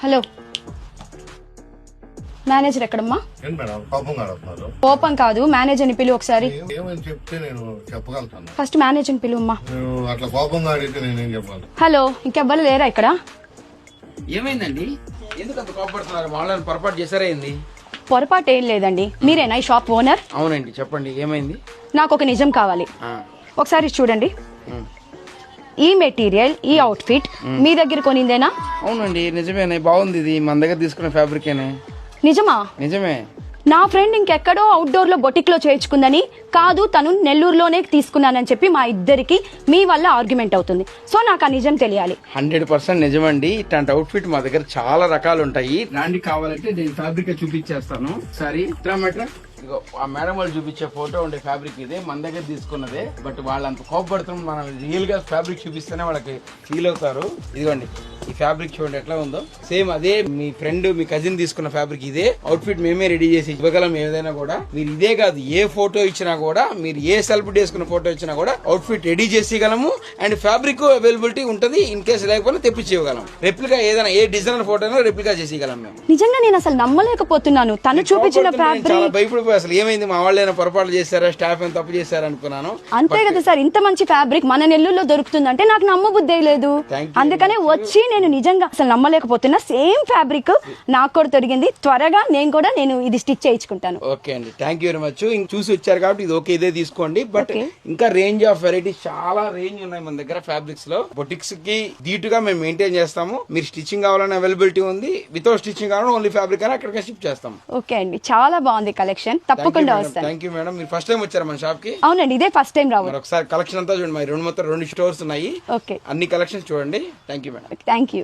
Hello, manager ఎక్కడమ్మా? ఏంటి madam కోపం కాడుతున్నారు? కోపం కాదు, మేనేజర్ని పిలువు ఒకసారి. ఏమని చెప్తే నేను చెప్పగలుగుతాను. ఫస్ట్ మేనేజర్ని పిలువమ్మా. నువ్వు అట్లా కోపంగా అడిగితే నేనేం చెప్పాలి? హలో, ఇంకెవ్వరు లేరా ఇక్కడ? ఏమైందండి? ఎందుకు అంత కోపడుతున్నారు? వాళ్ళని పొరపాటు చేశారా ఏంది? పొరపాటు ఏం లేదండి. మీరేనా ఈ షాప్ ఓనర్? అవునండి, చెప్పండి ఏమైంది? నాకు ఒక నిజం కావాలి. ఆ, ఒకసారి చూడండి. ఈ మెటీరియల్, ఈ అవుట్ఫిట్ మీ దగ్గర కొనిందేనా? అవునండి నిజమేనే, బాగుంది. ఇది మన దగ్గర తీసుకున్న ఫ్యాబ్రికేనే. నిజమా? నిజమే. నా ఫ్రెండ్ ఇంకెక్కడో అవుట్డోర్ లో బొటిక్ లో చేయించుకుందని, కాదు తను నెల్లూరులోనే తీసుకున్నానని చెప్పి మా ఇద్దరికి మీ వల్ల ఆర్గ్యుమెంట్ అవుతుంది. సో నాకు ఆ నిజం తెలియాలి. 100% నిజమండి. ఇట్లాంటి అవుట్ఫిట్ మా దగ్గర చాలా రకాలు ఉంటాయి. రాండి, కావాలంటే నేను ఫ్యాబ్రిక్ చూపించేస్తాను. సరే ఇట్లా ఇగో ఆ మేడం వాళ్ళు చూపించే ఫోటో ఉండే ఫ్యాబ్రిక్ ఇదే, మన దగ్గర తీసుకున్నదే. బట్ వాళ్ళంత కోపడుతున్నాం, మనం రియల్ గా ఫ్యాబ్రిక్ చూపిస్తేనే వాళ్ళకి ఫీల్ అవుతారు. ఇదిగోండి ఈ ఫ్యాబ్రిక్ చూడండి ఎట్లా ఉందో. సేమ్ అదే మీ ఫ్రెండ్ మీ కజిన్ తీసుకున్న ఫ్యాబ్రిక్ ఇదే. అవుట్ఫిట్ మేమే రెడీ చేసి ఇవ్వగలం. ఏదైనా కూడా మీరు ఇదే కాదు ఏ ఫోటో ఇచ్చినా కూడా, మీరు ఏ సెల్ఫ్ చేసుకున్న ఫోటో ఇచ్చినా కూడా అవుట్ఫిట్ రెడీ చేసి ఇవ్వగలము. అండ్ ఫ్యాబ్రిక్ అవైలబిలిటీ ఉంటుంది. ఇన్ కేసు లేకపోతే తెప్పించి ఇవ్వగలం. రెప్లికా ఏదైనా ఏ డిజైనర్ ఫోటో రెప్లికా చేసి ఇవ్వగలం మేము. నిజంగా నేను అసలు నమ్మలేకపోతున్నాను. తను చూపించిన ఫ్యాబ్రిక్ చాలా భయపడిపోయి అసలు ఏమైంది, మా వాళ్ళు ఏమైనా పొరపాటు చేశారా, స్టాఫ్ ఏమైనా తప్పు చేశారా అనుకున్నాను. అంతే కదా సార్, ఇంత మంచి ఫ్యాబ్రిక్ మన నెల్లూరులో దొరుకుతుందంటే నాకు నమ్మబుద్ధి లేదు. అందుకనే వచ్చి నేను నిజంగా అసలు నమ్మలేకపోతున్నా. సేమ్ ఫ్యాబ్రిక్ నాకు కూడా దొరికింది. త్వరగా నేను ఇది స్టిచ్ చేయించుకుంటాను. ఓకే అండి, థ్యాంక్ యూ వెరీ మచ్. చూసి వచ్చారు కాబట్టి ఇది ఓకే, ఇదే తీసుకోండి. బట్ ఇంకా రేంజ్ ఆఫ్ వెరైటీస్ చాలా రేంజ్ ఉన్నాయి మన దగ్గర ఫ్యాబ్రిక్స్ లో. బొటిక్స్ కి ధీటుగా మేము మెయింటైన్ చేస్తాము. మీరు స్టిచ్చింగ్ కావాలని అవైలబిలిటీ ఉంది. వితౌట్ స్టిచ్చింగ్ కావాలని ఓన్లీ ఫ్యాబ్రిక్ అని అక్కడికి షిప్ చేస్తాం. ఓకే అండి, చాలా బాగుంది కలెక్షన్. తప్పకుండా వస్తాను. Thank you madam. మీరు ఫస్ట్ టైం వచ్చారా మన షాప్ కి? అవునండి, ఇదే ఫస్ట్ టైం రావాలి. ఒకసారి కలెక్షన్ అంతా చూడండి. మరి రెండు స్టోర్స్ ఉన్నాయి. ఓకే, అన్ని కలెక్షన్స్ చూడండి. Thank you madam. Thank you.